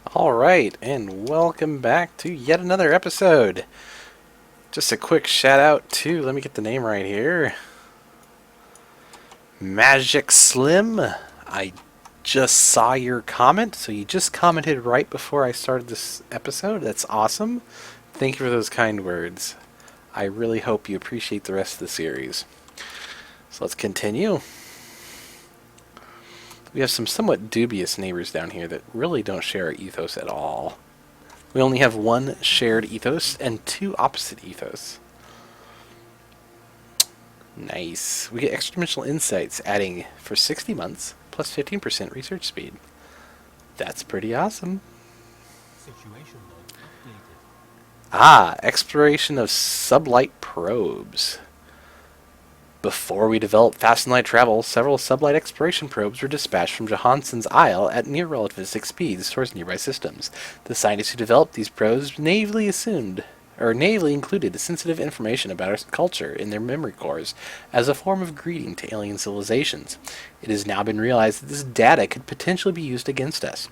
Alright, and welcome back to yet another episode. Just a quick shout out to, let me get the name right here, Magic Slim. I just saw your comment, so you just commented right before I started this episode. That's awesome. Thank you for those kind words. I really hope you appreciate the rest of the series. So let's continue. We have some somewhat dubious neighbors down here that really don't share our ethos at all. We only have one shared ethos and two opposite ethos. Nice. We get extra-dimensional insights, adding for 60 months, plus 15% research speed. That's pretty awesome. Situation log updated. Ah, exploration of sublight probes. Before we developed fast and light travel, several sublight exploration probes were dispatched from Johansson's Isle at near relativistic speeds towards nearby systems. The scientists who developed these probes naively included sensitive information about our culture in their memory cores as a form of greeting to alien civilizations. It has now been realized that this data could potentially be used against us.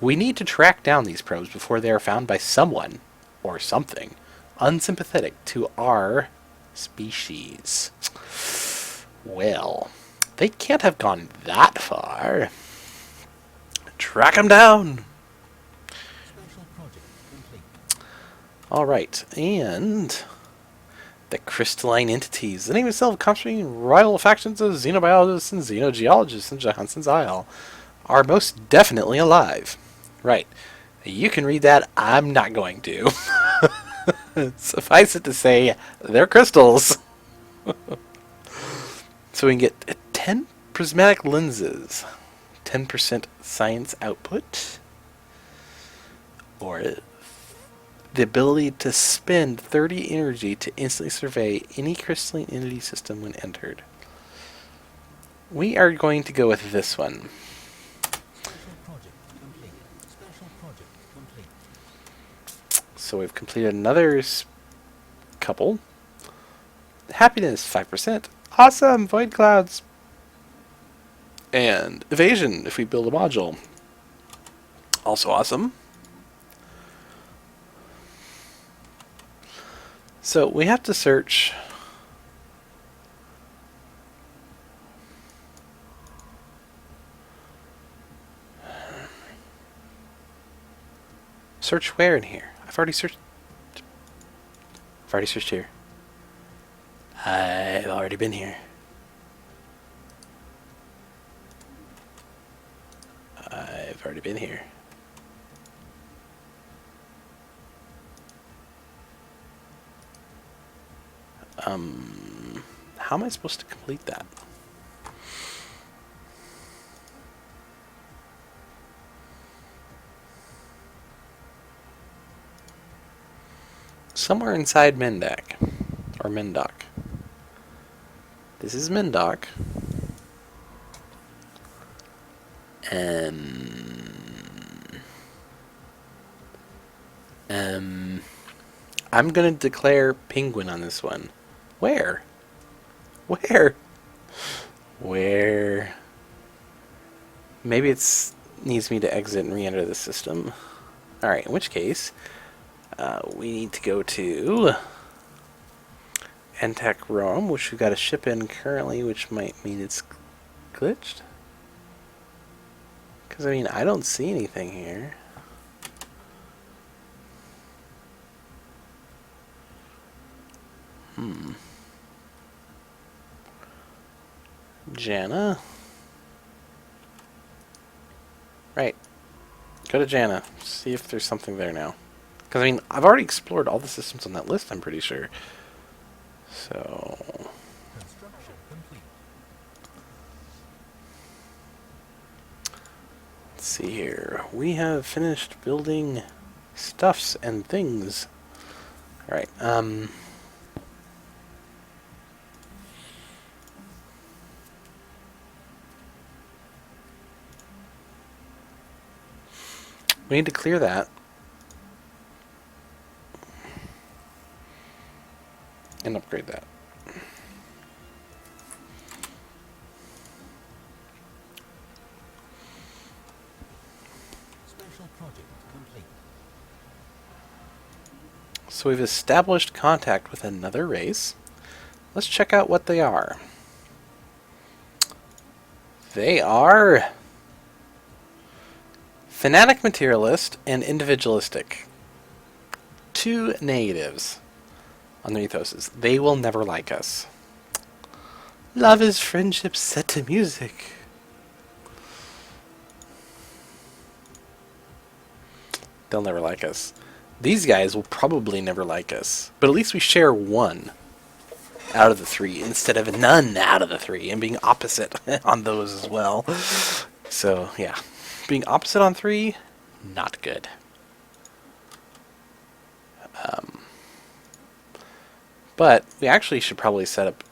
We need to track down these probes before they are found by someone, or something, unsympathetic to our species. Well, they can't have gone that far. Track them down! Special project complete. Alright, and the crystalline entities. The name itself comes from rival factions of xenobiologists and xenogeologists in Johansson's Isle are most definitely alive. Right. You can read that. I'm not going to. Suffice it to say, they're crystals. So we can get 10 prismatic lenses, 10% science output, or the ability to spend 30 energy to instantly survey any crystalline entity system when entered. We are going to go with this one. Special project complete. Special project complete. So we've completed another couple. Happiness, 5%. Awesome! Void clouds. And evasion, if we build a module. Also awesome. So we have to search. Search where in here? I've already searched here. I've already been here. I've already been here. How am I supposed to complete that? Somewhere inside Mendak. Or Mendoc. This is Mendoc. I'm gonna declare penguin on this one. Where? Where? Where? Maybe it's needs me to exit and re-enter the system. Alright, in which case, we need to go to Entech Rome, which we've got a ship in currently, which might mean it's glitched. Because, I mean, I don't see anything here. Jana. Right. Go to Jana. See if there's something there now. Because, I mean, I've already explored all the systems on that list, I'm pretty sure. So... Construction complete. let's see here. We have finished building stuffs and things. Alright, we need to clear that. And upgrade that. Special Special project complete. So we've established contact with another race. Let's check out what they are. They are fanatic materialist and individualistic. Two negatives on their ethoses. They will never like us. Love is friendship set to music. They'll never like us. These guys will probably never like us. But at least we share one out of the three instead of none out of the three, and being opposite on those as well. So, yeah. Being opposite on three, not good. But we actually should probably set up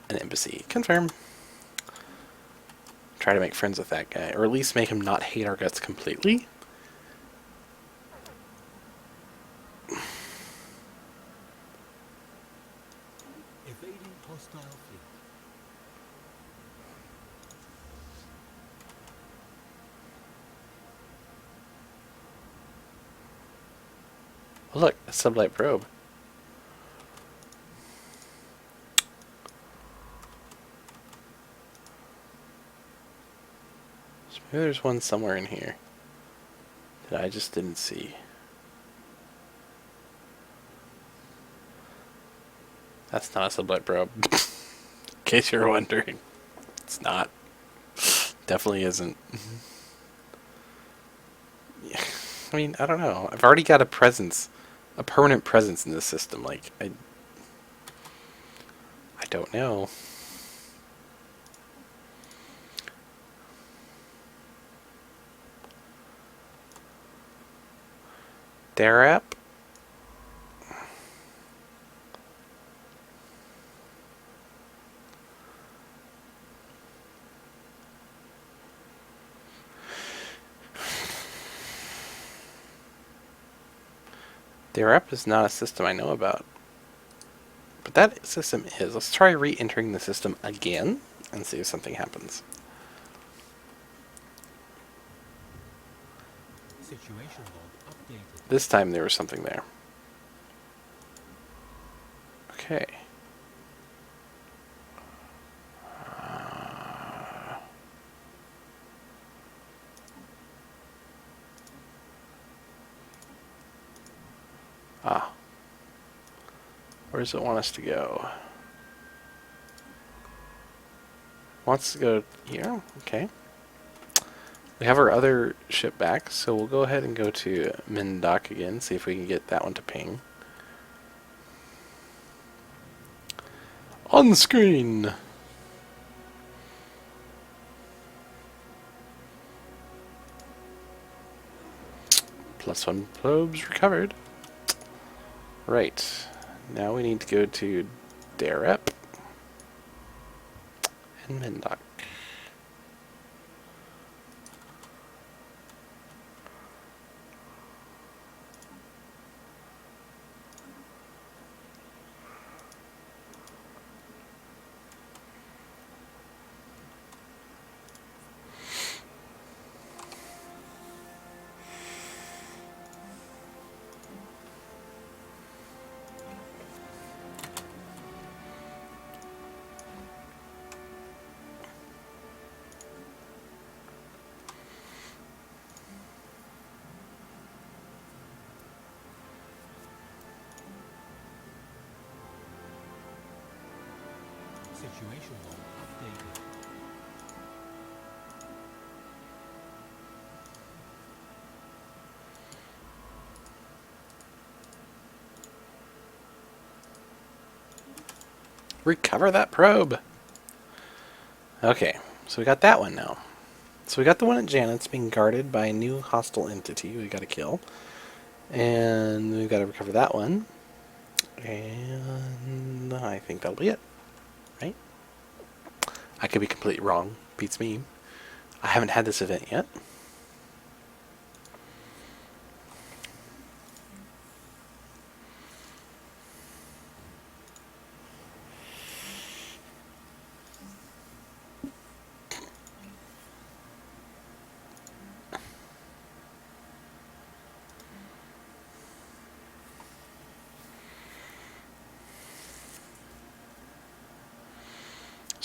an embassy. Confirm. Try to make friends with that guy, or at least make him not hate our guts completely. Evading hostile fleet. Oh, look, a sublight probe. So maybe there's one somewhere in here that I just didn't see. That's not a sublight probe. In case you're wondering. It's not. Definitely isn't. Yeah. I mean, I don't know. I've already got a presence. A permanent presence in this system. Like, I don't know. Darap? Darap is not a system I know about. But that system is. Let's try re-entering the system again and see if something happens. Situation log updated. This time there was something there. Okay. Where does it want us to go? Wants to go here? Okay. We have our other ship back, so we'll go ahead and go to Mindock again, see if we can get that one to ping. On screen! +1 probes recovered. Right. Now we need to go to Darep and Mindock. Situation log updated. Recover that probe! Okay, so we got that one now. So we got the one at Janet's being guarded by a new hostile entity we gotta kill. And we've gotta recover that one. And I think that'll be it. Right? I could be completely wrong. Beats me. I haven't had this event yet.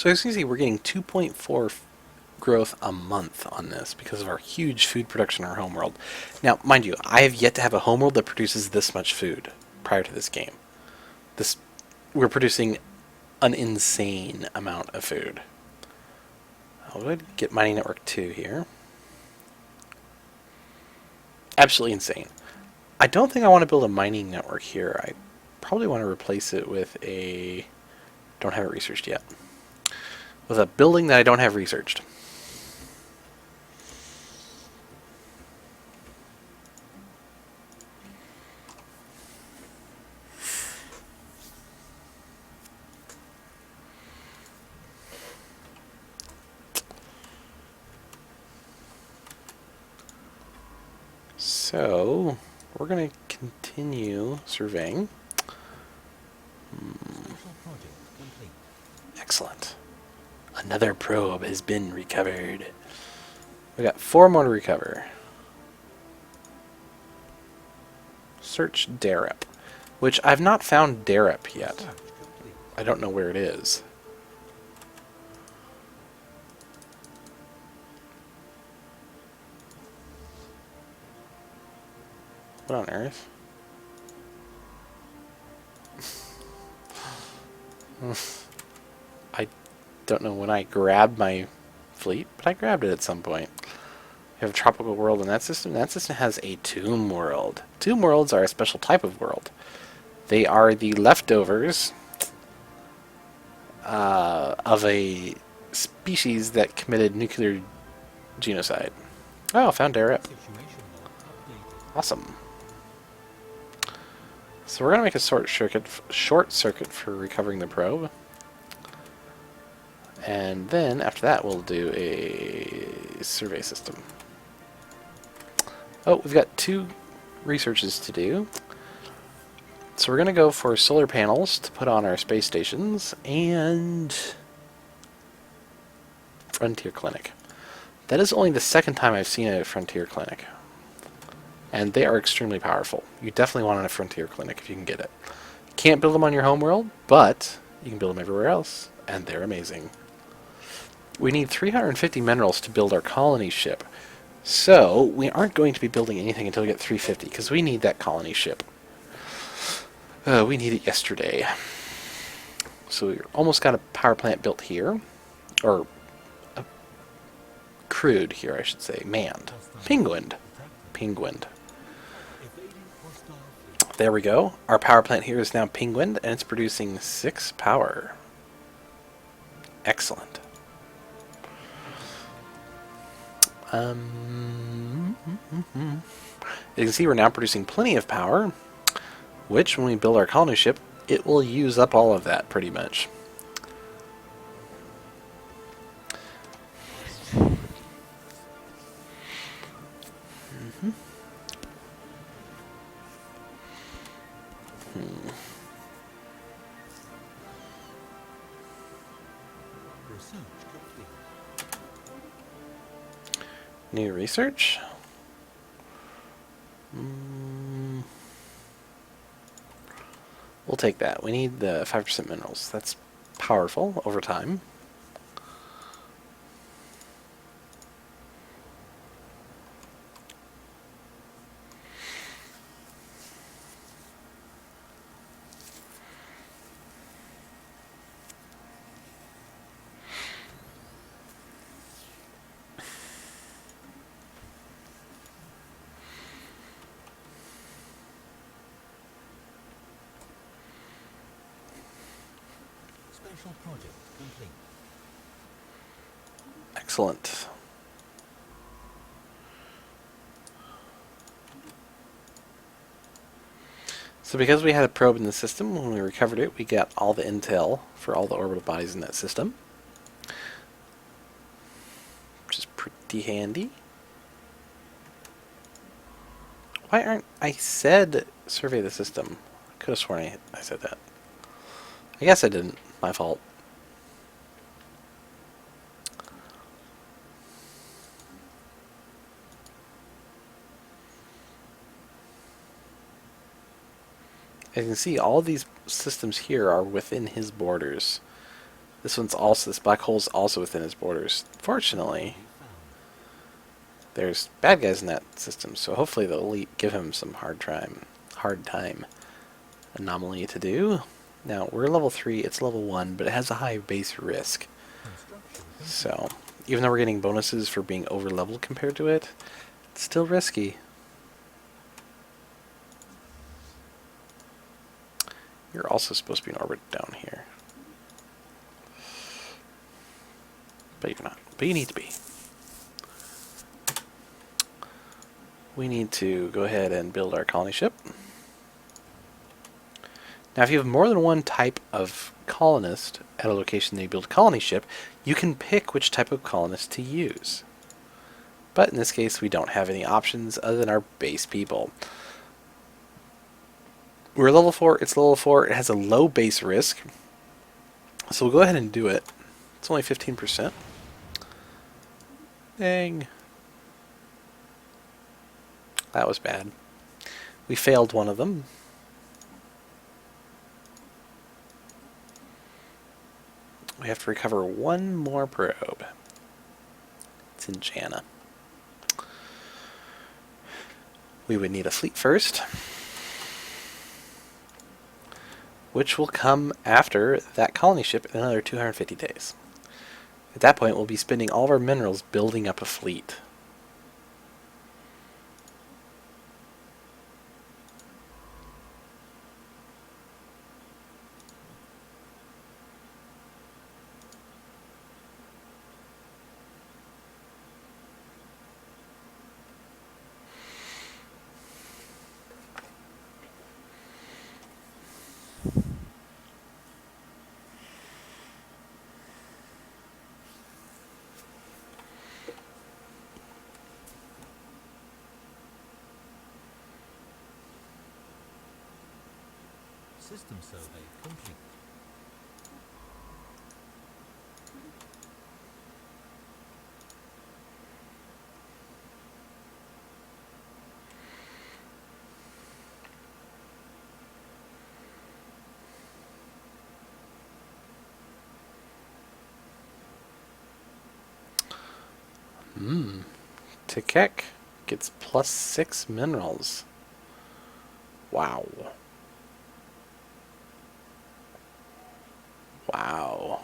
So as you can see, we're getting 2.4 growth a month on this because of our huge food production in our homeworld. Now, mind you, I have yet to have a homeworld that produces this much food prior to this game. We're producing an insane amount of food. I'll go ahead and get Mining Network 2 here. Absolutely insane. I don't think I want to build a mining network here. I probably want to replace it with a... don't have it researched yet. With a building that I don't have researched. So, we're going to continue surveying. Special project complete. Excellent. Another probe has been recovered. We got 4 more to recover. Search Darep, which I've not found Darep yet. Search complete. I don't know where it is. What on earth? I don't know when I grabbed my fleet, but I grabbed it at some point. We have a tropical world in that system. That system has a tomb world. Tomb worlds are a special type of world. They are the leftovers of a species that committed nuclear genocide. Oh, found Darep. Situation log updated. Awesome. So we're going to make a short circuit for recovering the probe. And then after that we'll do a survey system. Oh, we've got 2 researches to do. So we're going to go for solar panels to put on our space stations and Frontier Clinic. That is only the second time I've seen a Frontier Clinic. And they are extremely powerful. You definitely want a Frontier Clinic if you can get it. Can't build them on your homeworld, but you can build them everywhere else, and they're amazing. We need 350 minerals to build our colony ship. So, we aren't going to be building anything until we get 350, because we need that colony ship. We need it yesterday. So we almost got a power plant built here. Or, crewed here, I should say. Manned. Penguined. Penguined. Evading hostile fleet. There we go. Our power plant here is now penguined, and it's producing 6 power. Excellent. You can see we're now producing plenty of power, which, when we build our colony ship, it will use up all of that, pretty much. Research complete. New research. We'll take that. We need the 5% minerals. That's powerful over time. Special project complete. Excellent. So because we had a probe in the system, when we recovered it, we got all the intel for all the orbital bodies in that system. Which is pretty handy. Why aren't... I said survey the system. I could have sworn I said that. I guess I didn't. My fault. As you can see, all of these systems here are within his borders. This black hole's also within his borders. Fortunately, Anomaly found. there's bad guys in that system, so hopefully they'll give him some hard time anomaly to do. Now, we're level 3, it's level 1, but it has a high base risk. Construction complete. So, even though we're getting bonuses for being over leveled compared to it, it's still risky. You're also supposed to be in orbit down here. But you're not. But you need to be. We need to go ahead and build our colony ship. Now, if you have more than one type of colonist at a location that you build a colony ship, you can pick which type of colonist to use. But in this case, we don't have any options other than our base people. We're level 4, it's level 4, it has a low base risk. So we'll go ahead and do it. It's only 15%. Dang. That was bad. We failed one of them. We have to recover one more probe. It's in Jana. We would need a fleet first, which will come after that colony ship in another 250 days. At that point, we'll be spending all of our minerals building up a fleet. System survey complete. Tekek gets +6 minerals. Wow. Wow.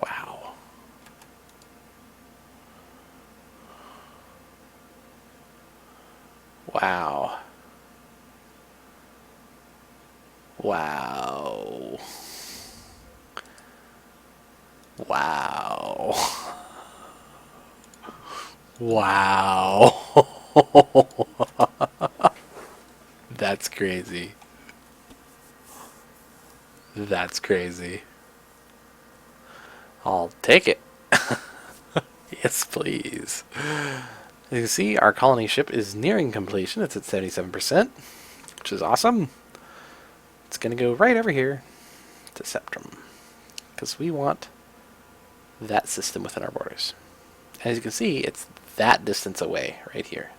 Wow. Wow. Wow. Wow. Wow. That's crazy. That's crazy. I'll take it. Yes, please. As you can see, our colony ship is nearing completion. It's at 77%, which is awesome. It's going to go right over here to Septrum, because we want that system within our borders. As you can see, it's that distance away right here.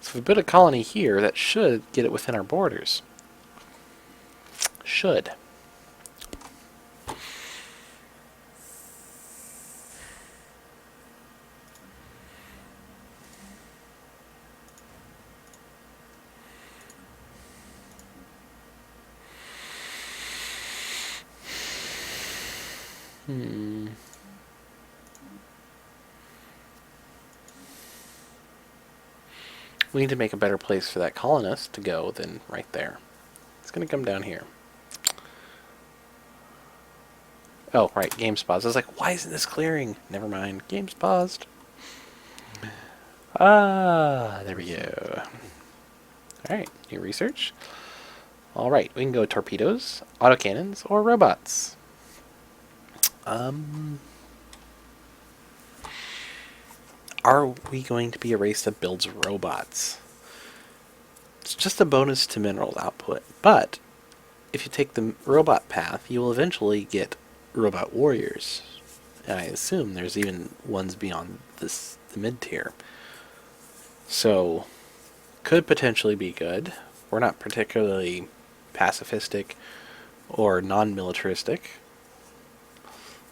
So if we put a colony here, that should get it within our borders. Should. We need to make a better place for that colonist to go than right there. It's going to come down here. Oh, right, game's paused. I was like, why isn't this clearing? Never mind, game's paused. Ah, there we go. Alright, new research. Alright, we can go torpedoes, autocannons, or robots. Are we going to be a race that builds robots? It's just a bonus to minerals output, but if you take the robot path, you will eventually get robot warriors. And I assume there's even ones beyond the mid tier. So, could potentially be good. We're not particularly pacifistic or non-militaristic.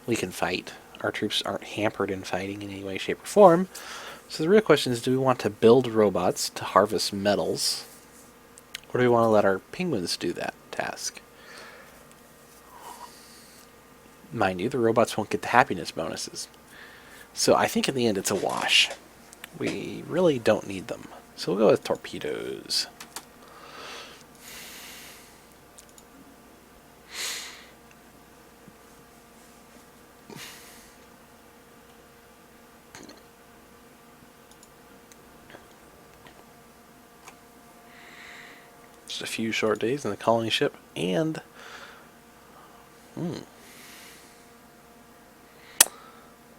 We can fight. Our troops aren't hampered in fighting in any way, shape, or form. So the real question is, do we want to build robots to harvest metals? Or do we want to let our penguins do that task? Mind you, the robots won't get the happiness bonuses. So I think in the end it's a wash. We really don't need them. So we'll go with torpedoes. Just a few short days in the colony ship and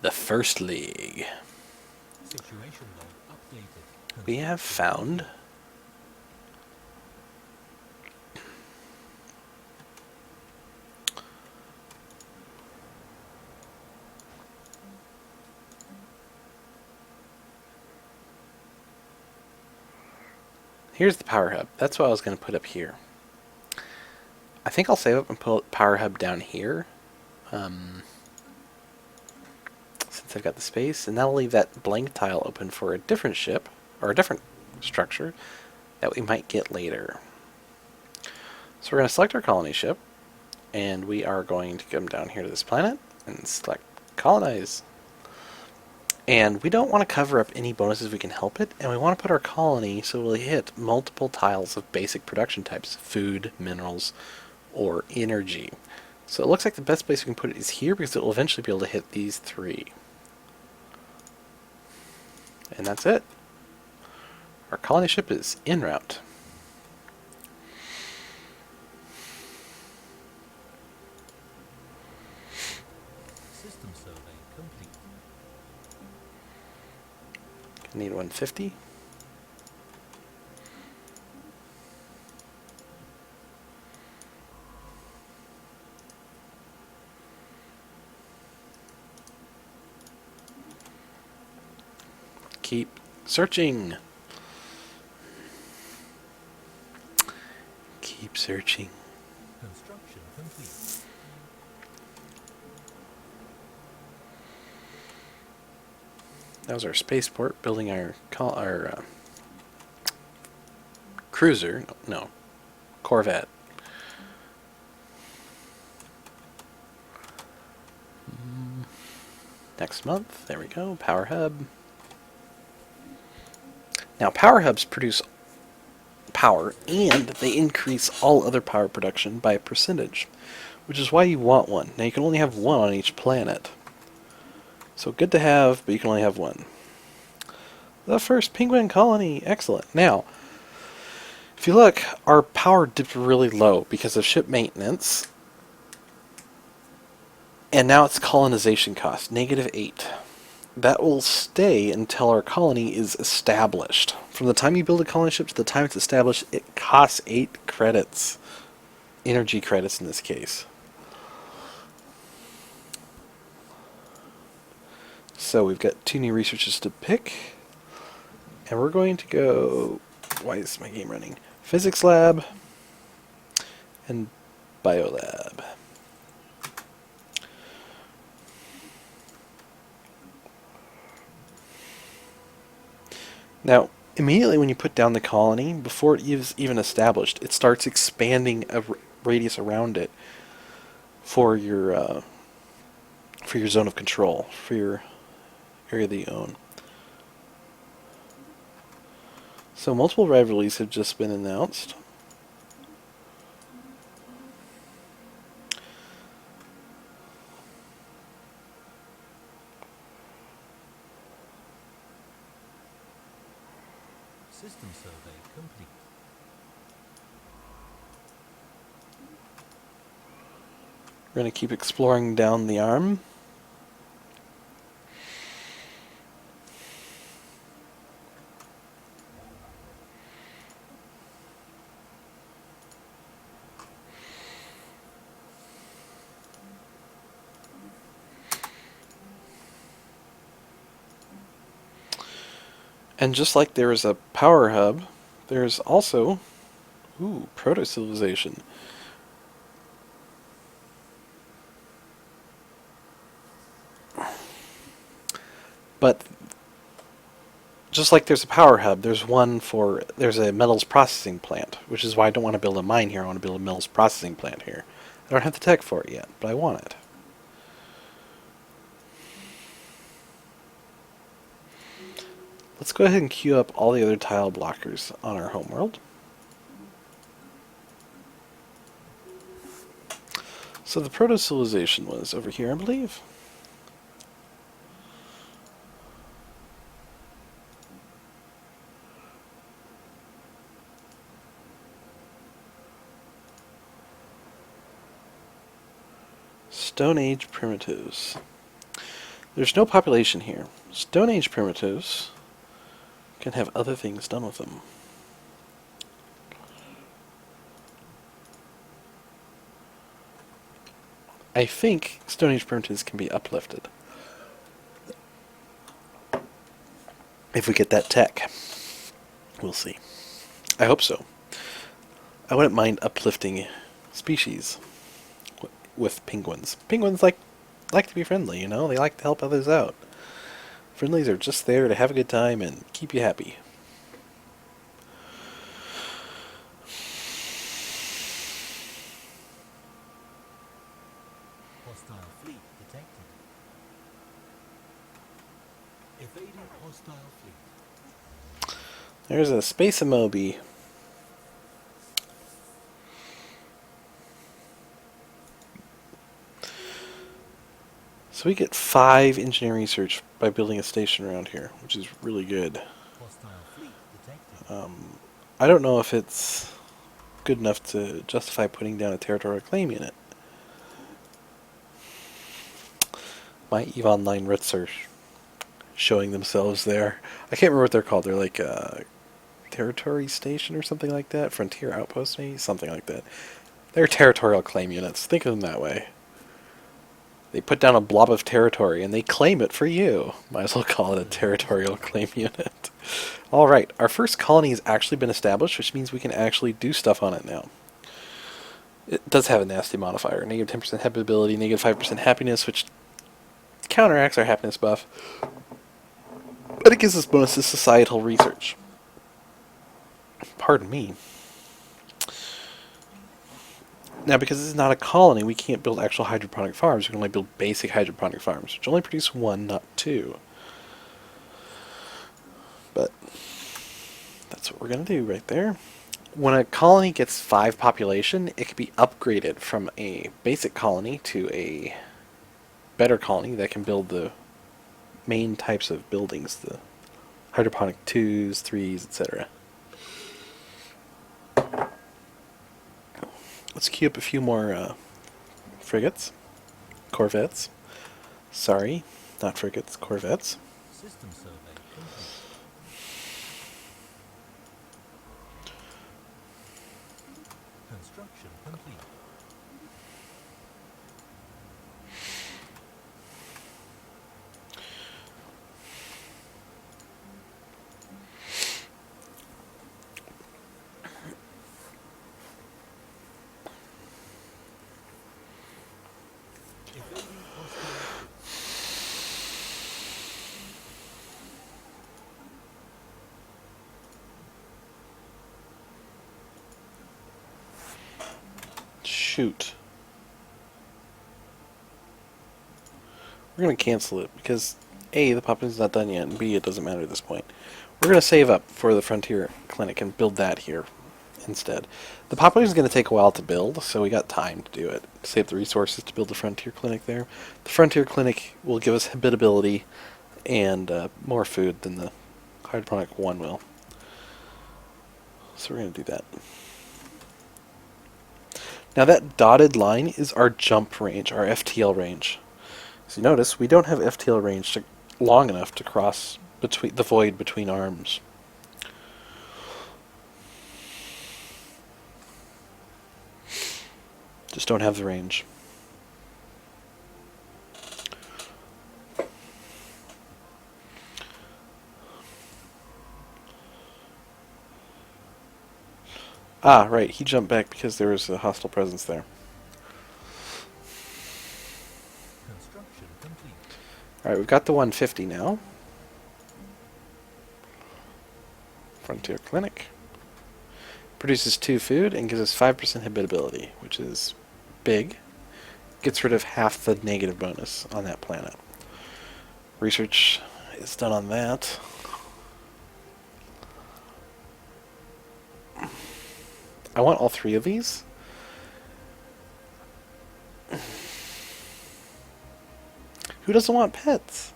the First League. Situation log updated. We have found here's the power hub. That's what I was going to put up here. I think I'll save up and put power hub down here. Since I've got the space, and that'll leave that blank tile open for a different ship, or a different structure, that we might get later. So we're going to select our colony ship, and we are going to come down here to this planet, and select colonize. And we don't want to cover up any bonuses we can help it, and we want to put our colony so we'll hit multiple tiles of basic production types, food, minerals, or energy. So it looks like the best place we can put it is here, because it will eventually be able to hit these three. And that's it. Our colony ship is en route. System survey complete. Need 150. Keep searching. Keep searching. Construction complete. That was our spaceport, building our cruiser. No, Corvette. Next month, there we go, power hub. Now, power hubs produce power, and they increase all other power production by a percentage, which is why you want one. Now, you can only have one on each planet. So good to have, but you can only have one. The first penguin colony. Excellent. Now, if you look, our power dipped really low because of ship maintenance. And now it's colonization cost, -8. That will stay until our colony is established. From the time you build a colony ship to the time it's established, it costs 8 credits. Energy credits in this case. So we've got 2 new researchers to pick. And we're going to go... Why is my game running? Physics lab and biolab. Now, immediately when you put down the colony, before it is even established, it starts expanding a radius around it for your zone of control, for your area that you own. So multiple rivalries have just been announced. System survey complete. We're going to keep exploring down the arm. And just like there is a power hub, there's also, ooh, proto-civilization. But just like there's a power hub, there's a metals processing plant, which is why I don't want to build a mine here. I want to build a metals processing plant here. I don't have the tech for it yet, but I want it. Let's go ahead and queue up all the other tile blockers on our homeworld. So the proto-civilization was over here, I believe. Stone Age primitives. There's no population here. Stone Age primitives can have other things done with them. I think Stone Age primitives can be uplifted. If we get that tech. We'll see. I hope so. I wouldn't mind uplifting species with penguins. Penguins like to be friendly, you know? They like to help others out. Friendlies are just there to have a good time and keep you happy. Hostile fleet detected. Evading hostile fleet. There's a space amobi. So we get 5 engineering research by building a station around here, which is really good. Hostile fleet detected. I don't know if it's good enough to justify putting down a territorial claim unit. My EVE Online writs are showing themselves there. I can't remember what they're called. They're like a territory station or something like that. Frontier outpost, maybe? Something like that. They're territorial claim units. Think of them that way. They put down a blob of territory and they claim it for you. Might as well call it a territorial claim unit. Alright, our first colony has actually been established, which means we can actually do stuff on it now. It does have a nasty modifier. Negative 10% habitability, negative 5% happiness, which counteracts our happiness buff. But it gives us bonus to societal research. Pardon me. Now, because this is not a colony, we can't build actual hydroponic farms. We can only build basic hydroponic farms, which only produce 1, not 2. But that's what we're going to do right there. When a colony gets 5 population, it can be upgraded from a basic colony to a better colony that can build the main types of buildings, the hydroponic 2s, 3s, etc. Let's queue up a few more frigates. Corvettes. Sorry, not frigates, corvettes. System survey complete. Construction complete. Evading hostile fleet. Shoot. We're going to cancel it because A, the population's not done yet, and B, it doesn't matter at this point. We're going to save up for the Frontier Clinic and build that here instead. The population's going to take a while to build, so we got time to do it. Save the resources to build the Frontier Clinic there. The Frontier Clinic will give us habitability and more food than the Hydroponic 1 will. So we're going to do that. Now that dotted line is our jump range, our FTL range. So you notice we don't have FTL range long enough to cross between the void between arms. Just don't have the range. Ah, right. He jumped back because there was a hostile presence there. Construction complete. Alright, we've got the 150 now. Frontier Clinic. Produces 2 food and gives us 5% habitability, which is big. Gets rid of half the negative bonus on that planet. Research is done on that. I want all 3 of these. Who doesn't want pets?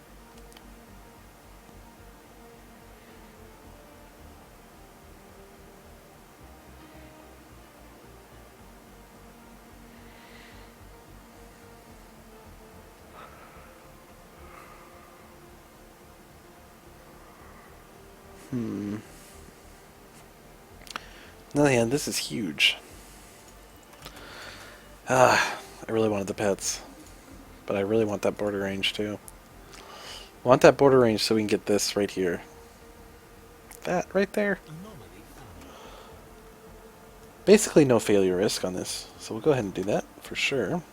On the other hand, this is huge. I really wanted the pets. But I really want that border range too. I want that border range so we can get this right here. That right there. Anomaly found. Basically no failure risk on this. So we'll go ahead and do that for sure.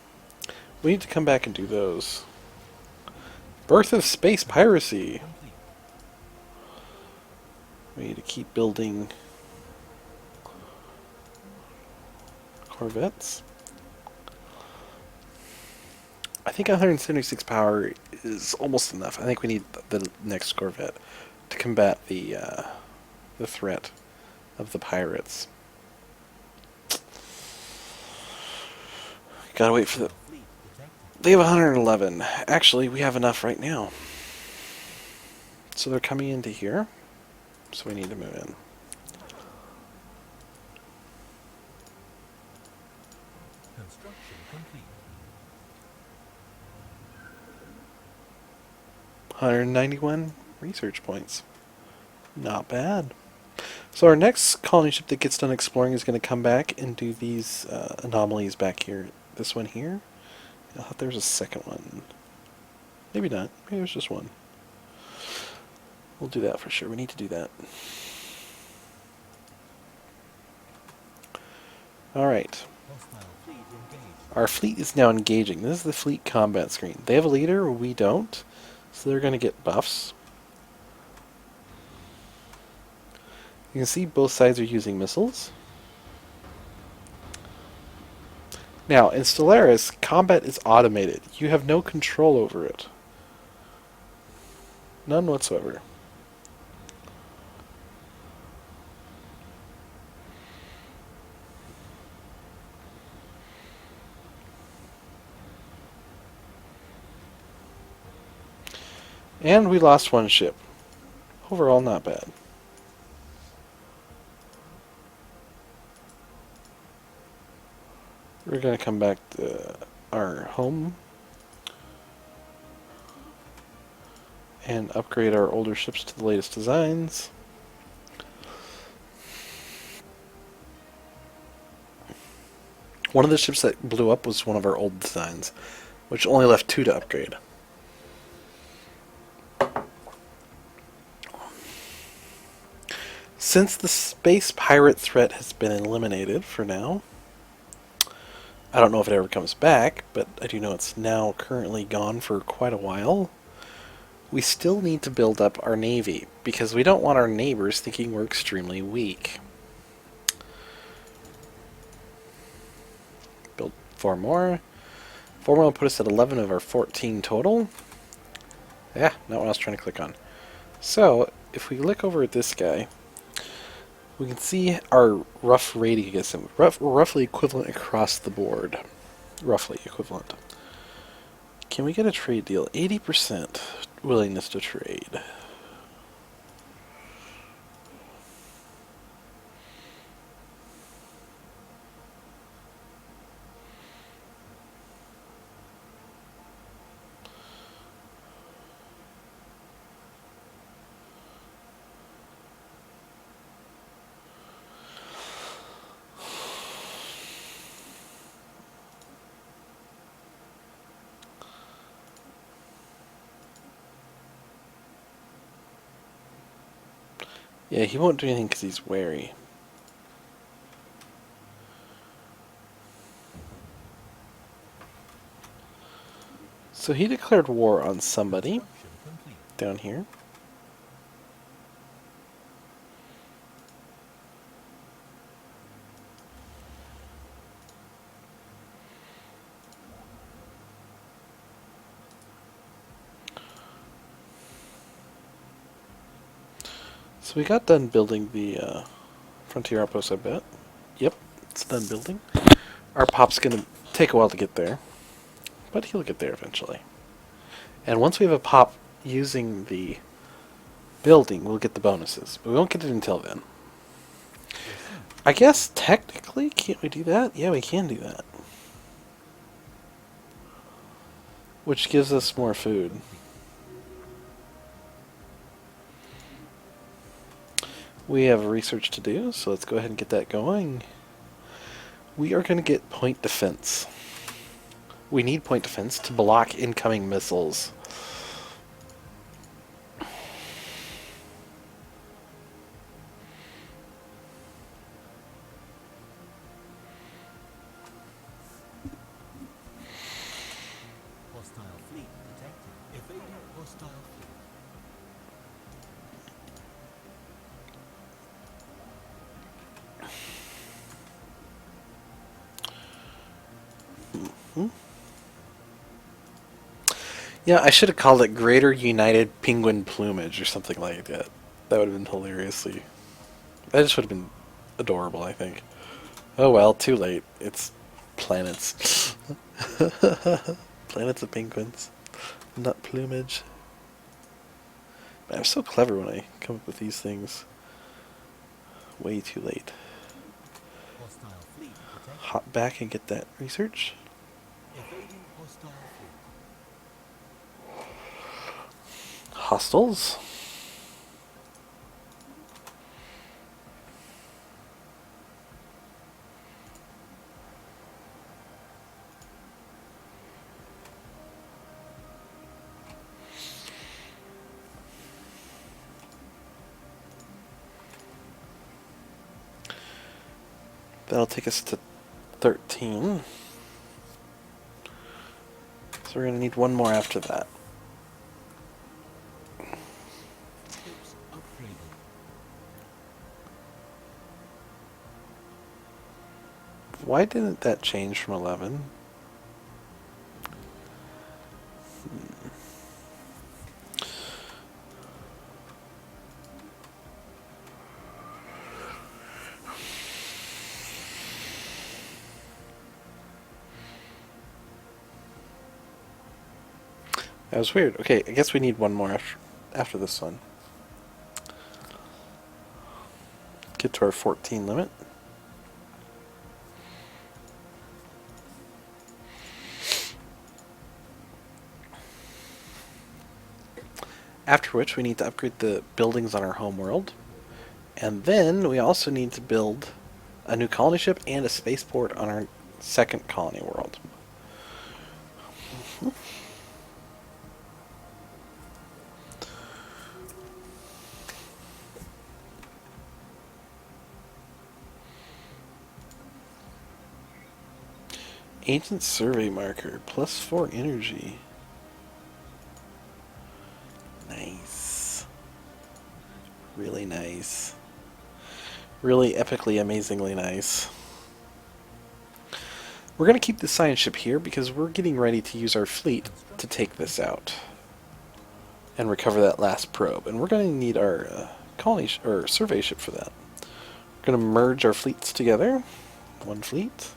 We need to come back and do those. Birth of Space Piracy. Complete. We need to keep building corvettes. I think 176 power is almost enough. I think we need the next corvette to combat the threat of the pirates. Gotta wait for the... Fleet detected. They have 111. Actually, we have enough right now. So they're coming into here. So we need to move in. Construction complete. 191 research points. Not bad. So our next colony ship that gets done exploring is going to come back and do these anomalies back here. This one here. I thought there was a second one. Maybe not. Maybe there's just one. We'll do that for sure. We need to do that. Alright. Hostile fleet engaged. Our fleet is now engaging. This is the fleet combat screen. They have a leader, we don't. So they're going to get buffs. You can see both sides are using missiles. Now, in Stellaris, combat is automated. You have no control over it. None whatsoever. And we lost one ship. Overall, not bad. We're going to come back to our home and upgrade our older ships to the latest designs. One of the ships that blew up was one of our old designs, which only left 2 to upgrade. Since the space pirate threat has been eliminated for now, I don't know if it ever comes back, but I do know it's now currently gone for quite a while. We still need to build up our navy, because we don't want our neighbors thinking we're extremely weak. Build 4 more. 4 more will put us at 11 of our 14 total. Yeah, not what I was trying to click on. So, if we look over at this guy, we can see our rough rating against him. Roughly equivalent across the board. Roughly equivalent. Can we get a trade deal? 80% willingness to trade. Yeah, he won't do anything because he's wary. So he declared war on somebody Construction complete. down here. So we got done building the frontier outpost, I bet. Yep, it's done building. Our pop's gonna take a while to get there, but he'll get there eventually. And once we have a pop using the building, we'll get the bonuses. But we won't get it until then. I guess technically, can't we do that? Yeah, we can do that. Which gives us more food. We have research to do, so let's go ahead and get that going. We are going to get point defense. We need point defense to block incoming missiles. Hostile fleet detected. Evading hostile fleet. Yeah, I should have called it Greater United Penguin Plumage or something like that. That would have been hilariously... That just would have been adorable, I think. Oh well, too late. It's planets. Planets of penguins. Not plumage. Man, I'm so clever when I come up with these things. Way too late. Hostile fleet detected. Hop back and get that research. Evading hostile fleet. Hostiles. That'll take us to 13. So we're going to need one more after that. Ships upgraded. Why didn't that change from 11? That was weird. Okay, I guess we need one more after this one. Get to our 14 limit. After which we need to upgrade the buildings on our home world. And then we also need to build a new colony ship and a spaceport on our second colony world. Ancient survey marker, +4 energy. Nice. Really nice. Really epically, amazingly nice. We're going to keep the science ship here because we're getting ready to use our fleet to take this out and recover that last probe. And we're going to need our colony or survey ship for that. We're going to merge our fleets together. One fleet.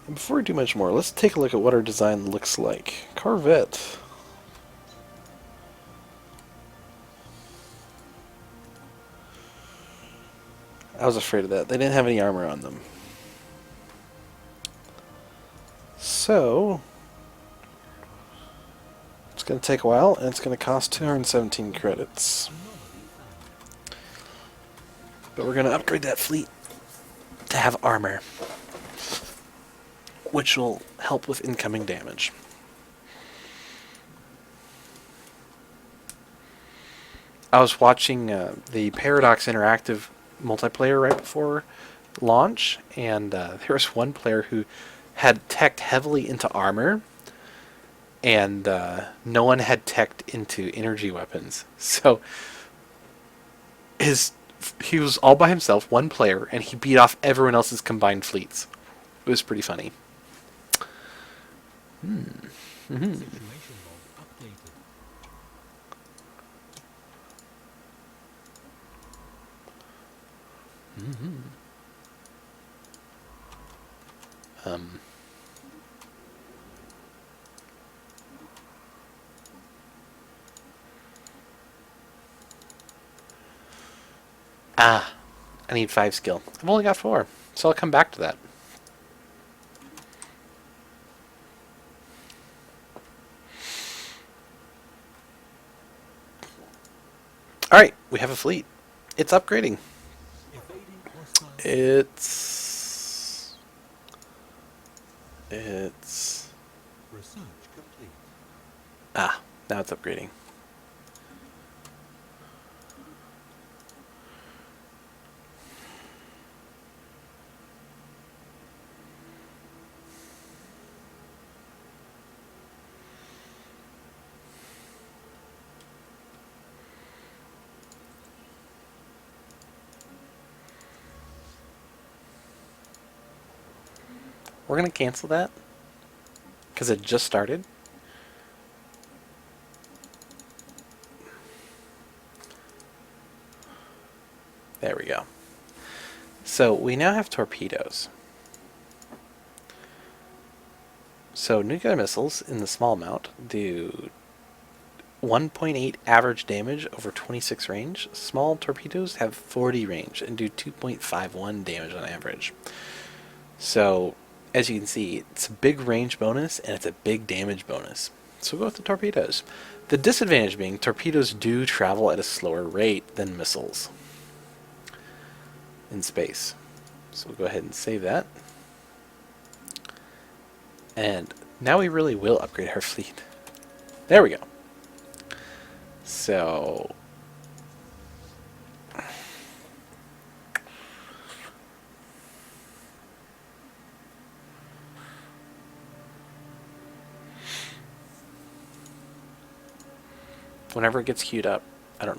And before we do much more, let's take a look at what our design looks like. Corvette. I was afraid of that. They didn't have any armor on them. So, it's going to take a while, and it's going to cost 217 credits. But we're going to upgrade that fleet to have armor, which will help with incoming damage. I was watching the Paradox Interactive multiplayer right before launch, and there was one player who had teched heavily into armor, and no one had teched into energy weapons. So his he was all by himself, one player, and he beat off everyone else's combined fleets. It was pretty funny. Situation log updated. Um, I need 5 skill. I've only got 4, so I'll come back to that. Alright, we have a fleet. It's upgrading. Evading hostile. It's Research complete. now it's upgrading. We're going to cancel that because it just started. There we go. So we now have torpedoes. So nuclear missiles in the small amount do 1.8 average damage over 26 range. Small torpedoes have 40 range and do 2.51 damage on average. So as you can see, it's a big range bonus and it's a big damage bonus. So we'll go with the torpedoes. The disadvantage being torpedoes do travel at a slower rate than missiles in space. So we'll go ahead and save that. And now we really will upgrade our fleet. There we go. So whenever it gets queued up, I don't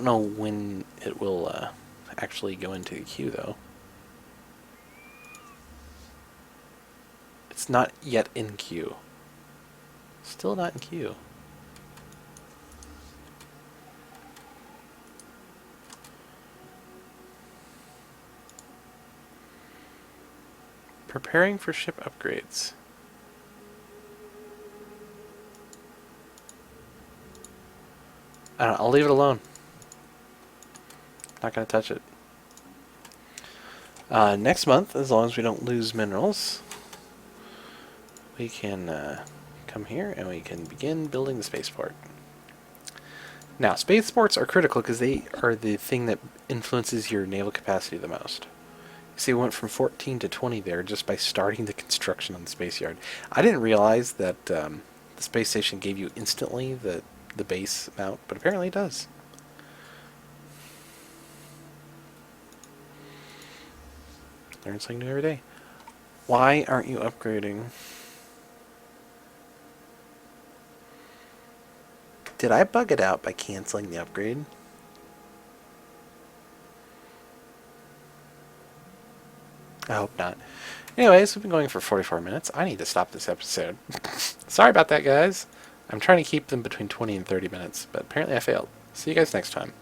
know when it will actually go into the queue though. It's not yet in queue. Still not in queue. Preparing for ship upgrades. I don't know, I'll leave it alone. Not going to touch it. Next month, as long as we don't lose minerals, we can come here and we can begin building the spaceport. Now, spaceports are critical because they are the thing that influences your naval capacity the most. You see, we went from 14 to 20 there just by starting the construction on the space yard. I didn't realize that the space station gave you instantly the base mount, but apparently it does. Learn something new every day. Why aren't you upgrading? Did I bug it out by canceling the upgrade? I hope not. Anyways, we've been going for 44 minutes. I need to stop this episode. Sorry about that, guys. I'm trying to keep them between 20 and 30 minutes, but apparently I failed. See you guys next time.